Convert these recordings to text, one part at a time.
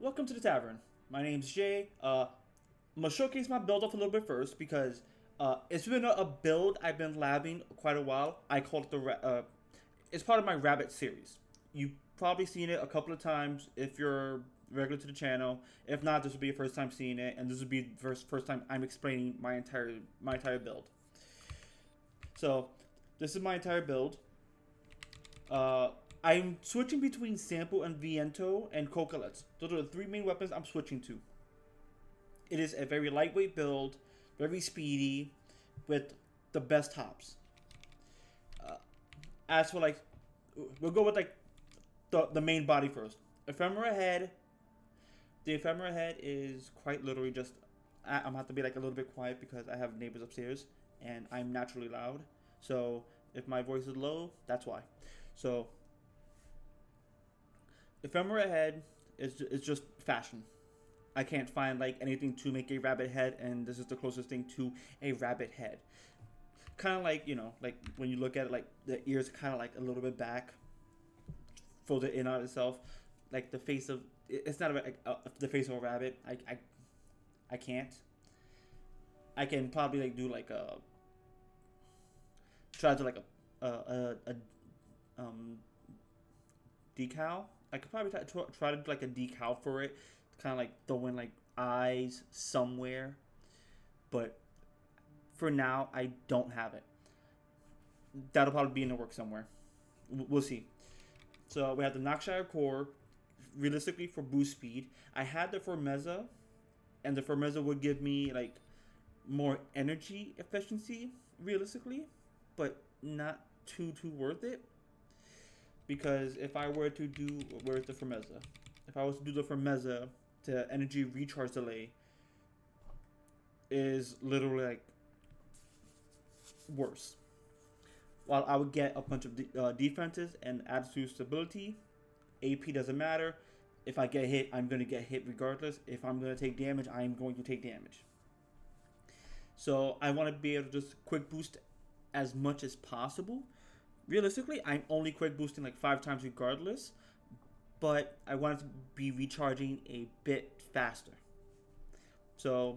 Welcome to the tavern. My name's Jay. I'm gonna showcase my build off a little bit first because it's been a build I've been labbing quite a while. I call it it's part of my rabbit series. You've probably seen it a couple of times if you're regular to the channel. If not, this will be your first time seeing it, and this will be the first time I'm explaining my entire build. So this is my entire build. Uh, I'm switching between Sample and Viento and Cocolettes. Those are the three main weapons I'm switching to. It is a very lightweight build, very speedy, with the best hops. Uh, as for like, we'll go with like the main body first. Ephemera head. The ephemera head is quite literally just. I'm gonna have to be like a little bit quiet because I have neighbors upstairs and I'm naturally loud. So if my voice is low, that's why. So ephemera head is just fashion. I can't find like anything to make a rabbit head, and this is the closest thing to a rabbit head. Kind of like like when you look at it, like the ears kind of like a little bit back, folded in on itself, like the face of it's not the face of a rabbit. I can't. I can probably like do like a try to like a decal. I could probably try to do like a decal for it, kind of like throw in like eyes somewhere, but for now I don't have it. That'll probably be in the work somewhere. We'll see. So we have the Noxshire core. Realistically, for boost speed, I had the Formeza, and the Formeza would give me like more energy efficiency. Realistically, but not too worth it. Because if I were to do where's the Formeza? If I was to do the Formeza, the energy recharge delay is literally like worse. While I would get a bunch of defenses and attitude stability, AP doesn't matter. If I get hit, I'm going to get hit regardless. If I'm going to take damage, I'm going to take damage. So I want to be able to just quick boost as much as possible. Realistically, I'm only quick boosting like 5 times regardless, but I want it to be recharging a bit faster. So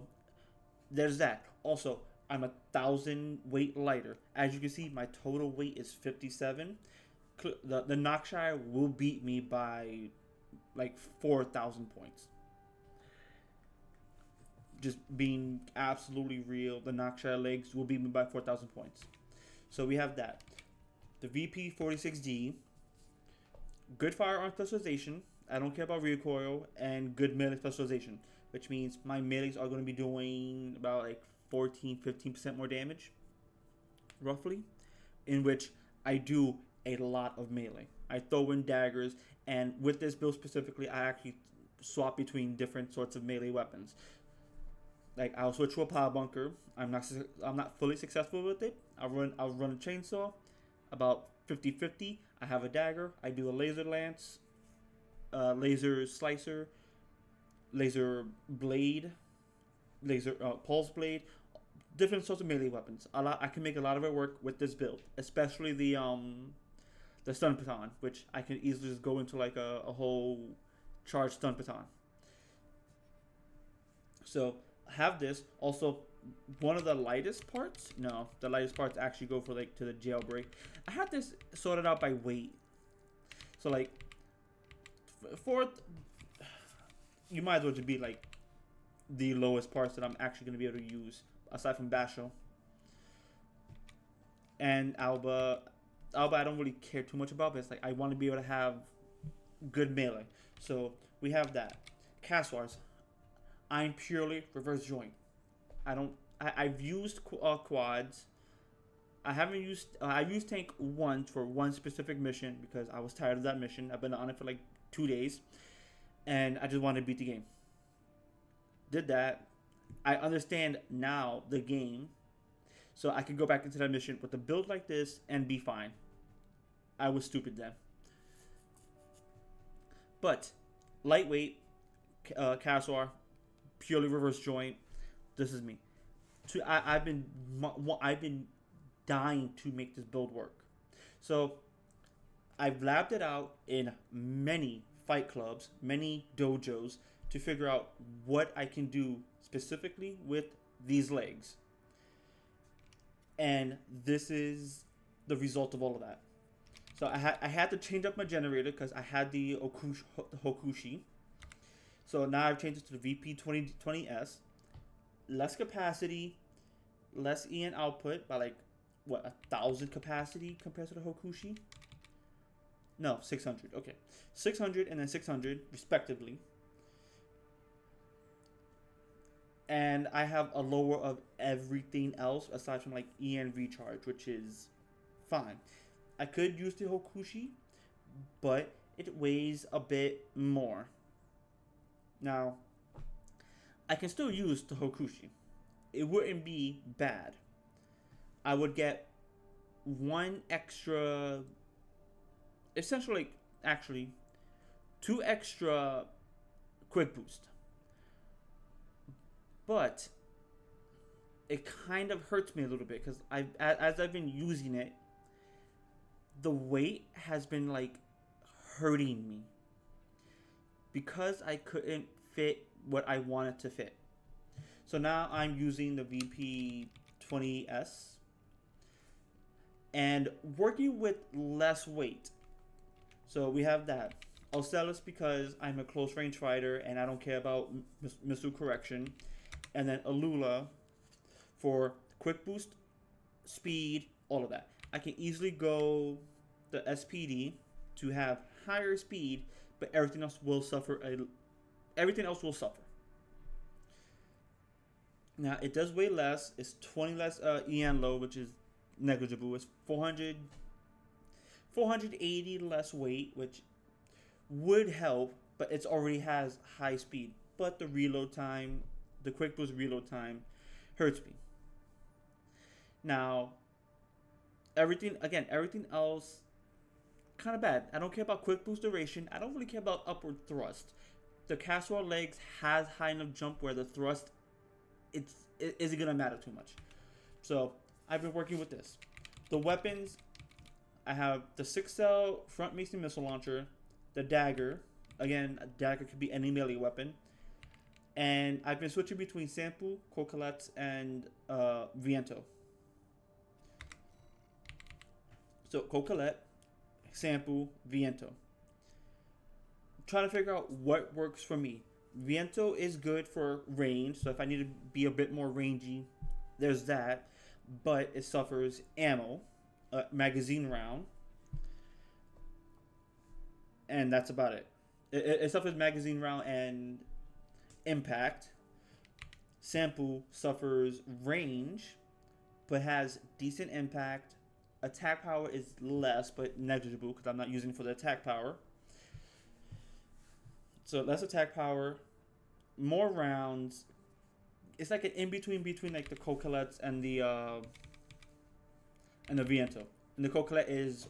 there's that. Also, I'm 1,000 weight lighter. As you can see, my total weight is 57. The Noxshire will beat me by like 4,000 points. Just being absolutely real, the Noxshire legs will beat me by 4,000 points. So we have that. The VP46D, good firearm specialization. I don't care about recoil, and good melee specialization, which means my melees are going to be doing about like 14-15% more damage, roughly, in which I do a lot of melee. I throw in daggers, and with this build specifically, I actually swap between different sorts of melee weapons. Like I'll switch to a power bunker. I'm not fully successful with it. I'll run a chainsaw, about 50-50. I have a dagger. I do a laser lance, laser slicer, laser blade, laser pulse blade, different sorts of melee weapons. I can make a lot of it work with this build, especially the stun baton, which I can easily just go into like a whole charged stun baton. So have this. Also, one of the lightest parts. No, the lightest parts actually go for like to the jailbreak. I had this sorted out by weight. So like fourth, you might as well just be like the lowest parts that I'm actually going to be able to use aside from Basho and Alba. Alba, I don't really care too much about, but it's like I want to be able to have good melee. So we have that. Kasaurs. I'm purely reverse joint. I've used quads. I haven't used. I used tank once for one specific mission because I was tired of that mission. I've been on it for like 2 days, and I just wanted to beat the game. Did that. I understand now the game, so I could go back into that mission with a build like this and be fine. I was stupid then. But lightweight, Kasaur, purely reverse joint. This is me. I've been dying to make this build work. So I've labbed it out in many fight clubs, many dojos, to figure out what I can do specifically with these legs. And this is the result of all of that. So I had to change up my generator because I had the Hokushi. So now I've changed it to the VP2020S. Less capacity, less EN output by like, what, 1,000 capacity compared to the Hokushi? No, 600. Okay. 600 and then 600 respectively. And I have a lower of everything else aside from like EN recharge, which is fine. I could use the Hokushi, but it weighs a bit more. Now, I can still use the Hokushi. It wouldn't be bad. I would get one extra, essentially, actually, 2 extra quick boost. But it kind of hurts me a little bit because as I've been using it, the weight has been like hurting me because I couldn't fit what I wanted to fit. So now I'm using the VP20S and working with less weight. So we have that. Ocellus because I'm a close range fighter and I don't care about missile correction. And then Alula for quick boost, speed, all of that. I can easily go the SPD to have higher speed, but everything else will suffer. Everything else will suffer. Now it does weigh less. It's 20 less EN load, which is negligible. It's 480 less weight, which would help, but it already has high speed. But the reload time, the quick boost reload time, hurts me. Now, everything else, kind of bad. I don't care about quick boost duration. I don't really care about upward thrust. The kasaur legs has high enough jump where the thrust, it isn't gonna matter too much. So I've been working with this. The weapons, I have the 6-cell front Mason missile launcher, the dagger. Again, a dagger could be any melee weapon. And I've been switching between Sample, Coquelette, and Viento. So Coquelette, Sample, Viento. I'm trying to figure out what works for me. Viento is good for range, so if I need to be a bit more rangy, there's that. But it suffers ammo, magazine round, and that's about it. It suffers magazine round and impact. Sample suffers range, but has decent impact. Attack power is less, but negligible because I'm not using it for the attack power. So less attack power, more rounds. It's like an in-between between like the Coquelettes and the Viento. And the Coquelette is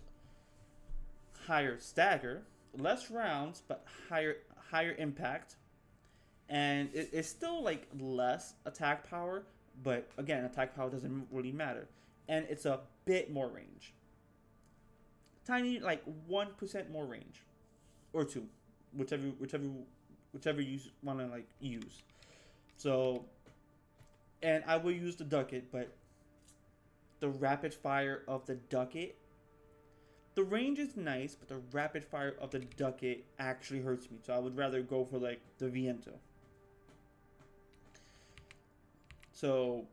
higher stagger, less rounds, but higher impact. And it's still like less attack power, but again, attack power doesn't really matter. And it's a bit more range. Tiny, like 1% more range, or 2, whichever you want to like use. So, and I will use the ducket, but the rapid fire of the ducket, the range is nice, but the rapid fire of the ducket actually hurts me. So I would rather go for like the Viento. So,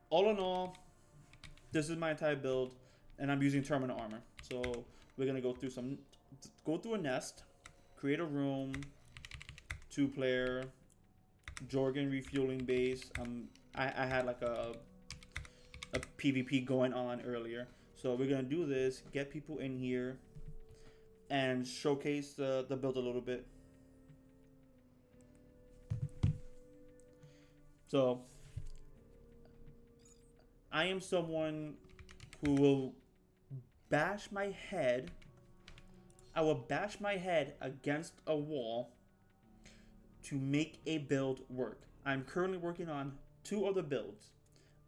all in all, this is my entire build, and I'm using terminal armor. So we're gonna go through a nest, create a room, 2-player, Jorgen refueling base. I had like a PvP going on earlier, so we're gonna do this, get people in here, and showcase the build a little bit. So I am someone who will bash my head. I will bash my head against a wall to make a build work. I'm currently working on 2 other builds.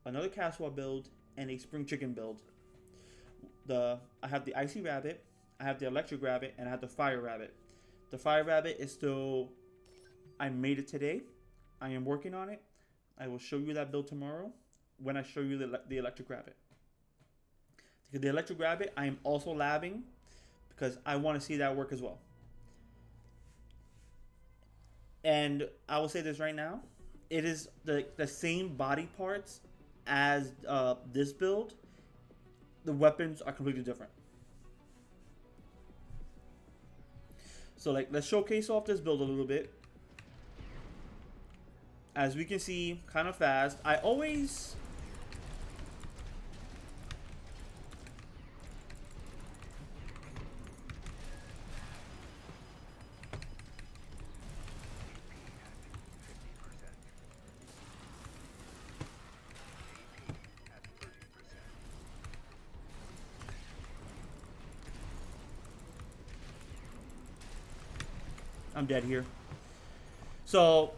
Another kasaur build and a spring chicken build. I have the icy rabbit, I have the electric rabbit, and I have the fire rabbit. The fire rabbit is still, I made it today. I am working on it. I will show you that build tomorrow when I show you the electric rabbit. The electric rabbit, I am also labbing because I want to see that work as well. And I will say this right now. It is the same body parts as this build. The weapons are completely different. So like, let's showcase off this build a little bit. As we can see, kind of fast. I always... I'm dead here. So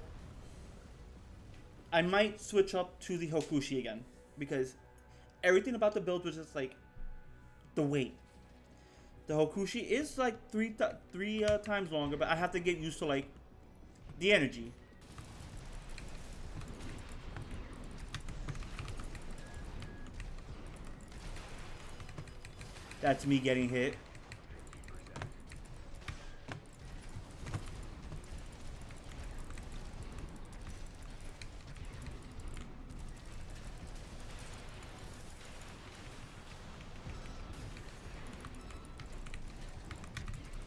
I might switch up to the Hokushi again because everything about the build was just like the weight. The Hokushi is like three times longer, but I have to get used to like the energy. That's me getting hit.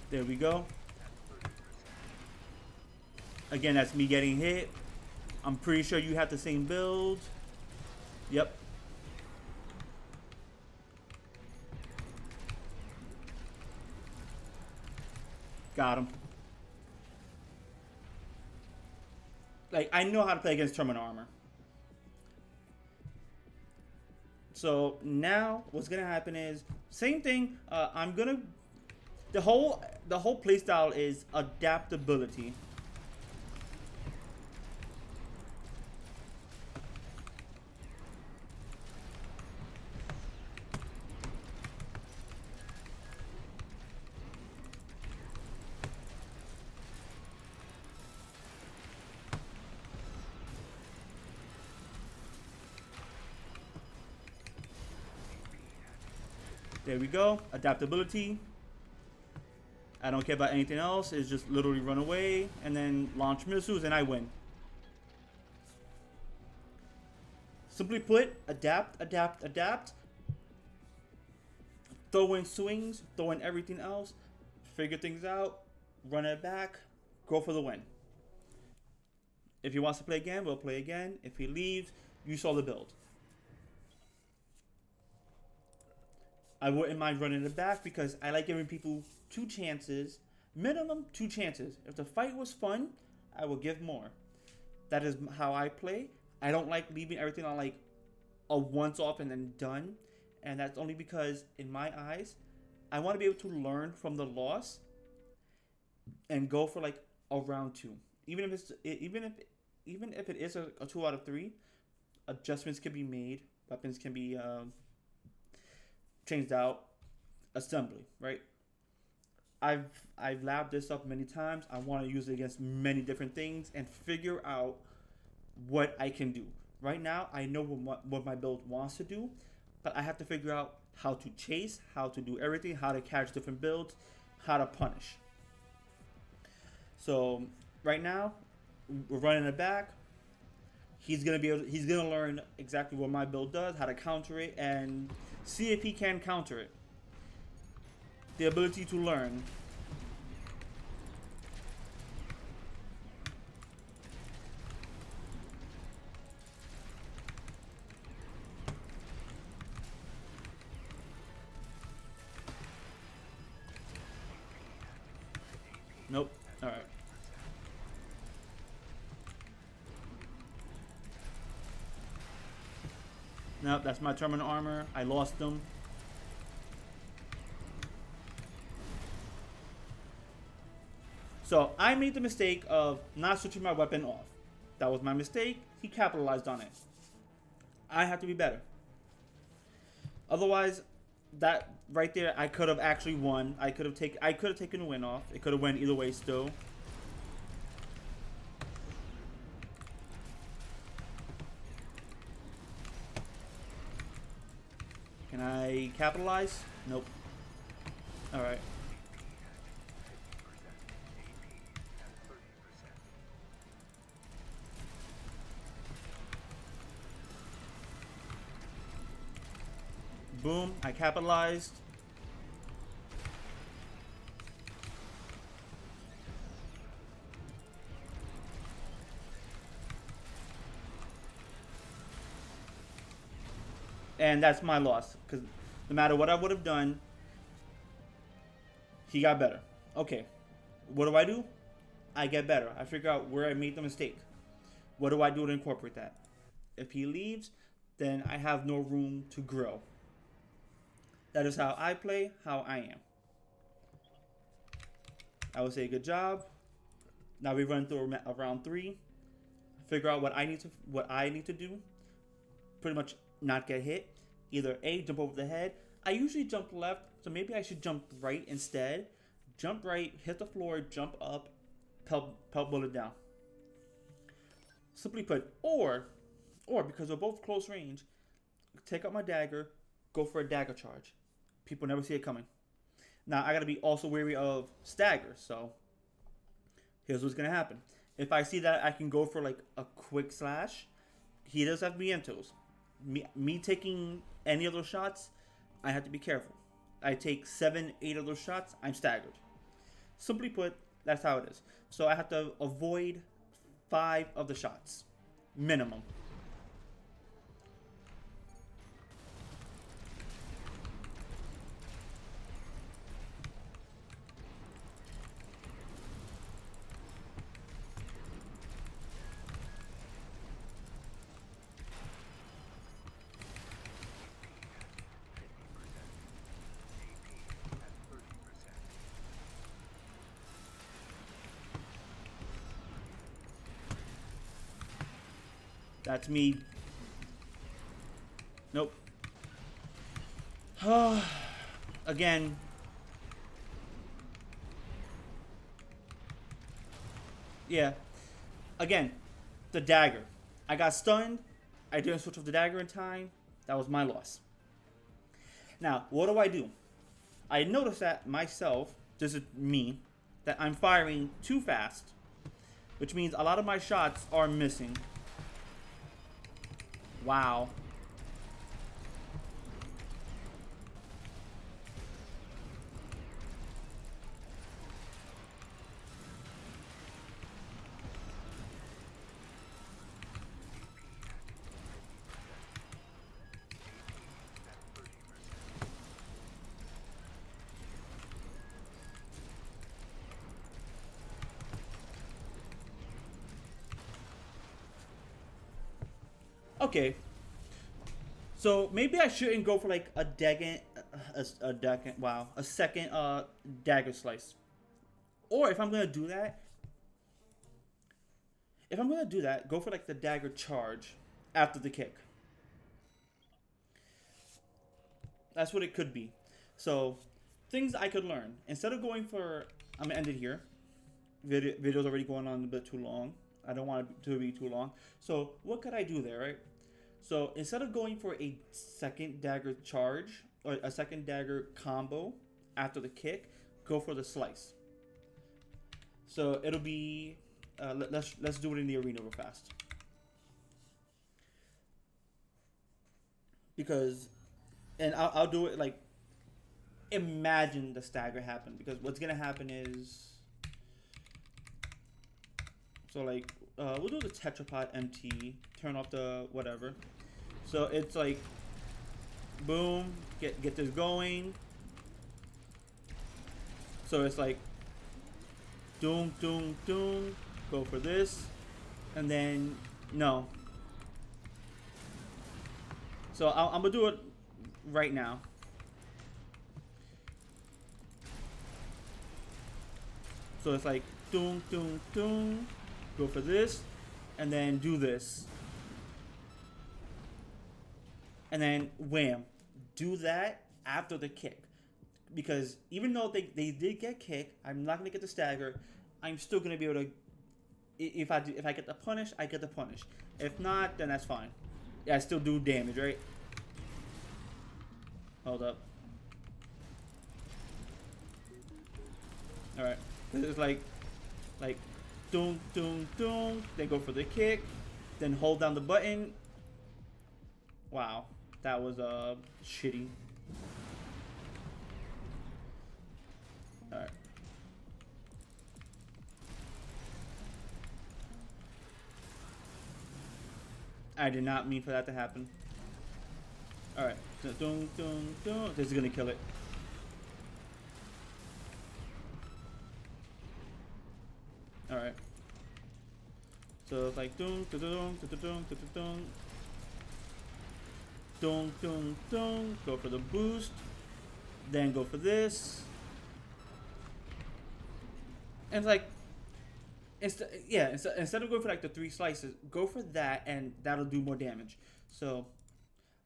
There we go. Again, that's me getting hit. I'm pretty sure you have the same build. Yep. Got him. Like, I know how to play against terminal armor. So now what's gonna happen is same thing. I'm gonna the whole playstyle is adaptability. There we go. Adaptability. I don't care about anything else. It's just literally run away and then launch missiles and I win. Simply put, adapt, adapt, adapt. Throw in swings, throw in everything else. Figure things out. Run it back. Go for the win. If he wants to play again, we'll play again. If he leaves, you saw the build. I wouldn't mind running it back because I like giving people 2 chances, minimum 2 chances. If the fight was fun, I will give more. That is how I play. I don't like leaving everything on like a once off and then done. And that's only because in my eyes, I want to be able to learn from the loss and go for like a round 2. Even if it is a 2 out of 3, adjustments can be made, weapons can be changed out, assembly, right? I've labbed this up many times. I want to use it against many different things and figure out what I can do. Right now, I know what my build wants to do, but I have to figure out how to chase, how to do everything, how to catch different builds, how to punish. So right now, we're running it back. He's gonna learn exactly what my build does, how to counter it, and see if he can counter it. The ability to learn. Nope. All right. Nope, that's my terminal armor. I lost them. So I made the mistake of not switching my weapon off. That was my mistake. He capitalized on it. I have to be better. Otherwise, that right there, I could have actually won. I could have taken the win off. It could have went either way still. I capitalize? Nope. Alright. Boom, I capitalized. And that's my loss. Because no matter what I would have done, he got better. Okay. What do? I get better. I figure out where I made the mistake. What do I do to incorporate that? If he leaves, then I have no room to grow. That is how I play, how I am. I would say good job. Now we run through round 3. Figure out what I need to do. Pretty much not get hit. Either A, jump over the head. I usually jump left, so maybe I should jump right instead. Jump right, hit the floor, jump up, pelt bullet down. Simply put, or because we're both close range, take out my dagger, go for a dagger charge. People never see it coming. Now I gotta be also wary of staggers, so here's what's gonna happen. If I see that I can go for like a quick slash, he does have vientos. Me taking any of those shots, I have to be careful. I take 7, 8 of those shots, I'm staggered. Simply put, that's how it is. So I have to avoid 5 of the shots, minimum. That's me. Nope. Again. Yeah. Again, the dagger. I got stunned. I didn't switch off the dagger in time. That was my loss. Now, what do? I noticed that myself, this is me, that I'm firing too fast, which means a lot of my shots are missing. Wow. Okay. So maybe I shouldn't go for like a second dagger slice. Or if I'm gonna do that, go for like the dagger charge after the kick. That's what it could be. So things I could learn instead of going for. I'm gonna end it here. Video's already going on a bit too long. I don't want it to be too long. So what could I do there, right? So instead of going for a second dagger charge or a second dagger combo after the kick, go for the slice. So it'll be let's do it in the arena real fast. Because and I'll do it like imagine the stagger happen, because what's gonna happen is so like we'll do the tetrapod MT, turn off the whatever. So it's like boom, get this going. So it's like doom doom doom, go for this, and then no. So I'm gonna do it right now. So it's like doom doom doom, go for this, and then do this. And then wham, do that after the kick. Because even though they did get kicked, I'm not gonna get the stagger. I'm still gonna be able to. If I get the punish, I get the punish. If not, then that's fine. Yeah, I still do damage, right? Hold up. All right. It's like, doom, doom, doom. Then go for the kick. Then hold down the button. Wow, that was shitty. All right. I did not mean for that to happen. All right. Doom, doom, doom. This is gonna kill it. All right. So it's like doom, doom, doom, doom, doom, doom, doom. Dun, dun, dun. Go for the boost. Then go for this. And it's like, instead of going for like the 3 slices, go for that, and that'll do more damage. So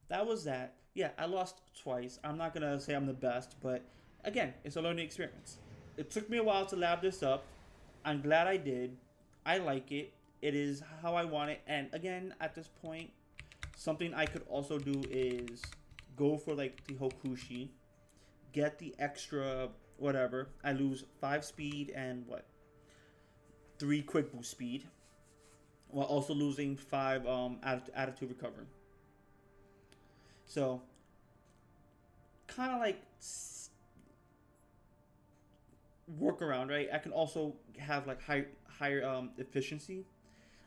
that was that. Yeah, I lost twice. I'm not gonna say I'm the best, but again, it's a learning experience. It took me a while to lab this up. I'm glad I did. I like it. It is how I want it. And again, at this point, something I could also do is go for like the Hokushi, get the extra whatever. I lose 5 speed and 3 quick boost speed, while also losing 5 attitude recovery. So kind of like workaround, right? I can also have like higher efficiency.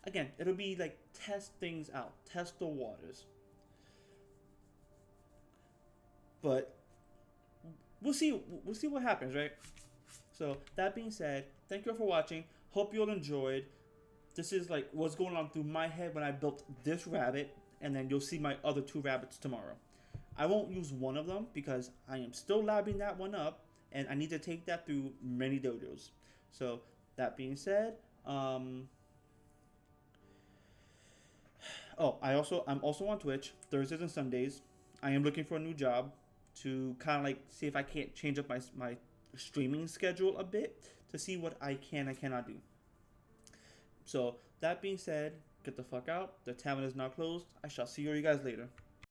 Again, it'll be like test things out, test the waters. But we'll see. We'll see what happens, right? So that being said, thank you all for watching. Hope you all enjoyed. This is like what's going on through my head when I built this rabbit, and then you'll see my other 2 rabbits tomorrow. I won't use one of them because I am still labbing that one up, and I need to take that through many dojos. So that being said, oh, I'm also on Twitch Thursdays and Sundays. I am looking for a new job to kind of like see if I can't change up my streaming schedule a bit to see what I can and cannot do. So that being said, get the fuck out. The tavern is now closed. I shall see you guys later.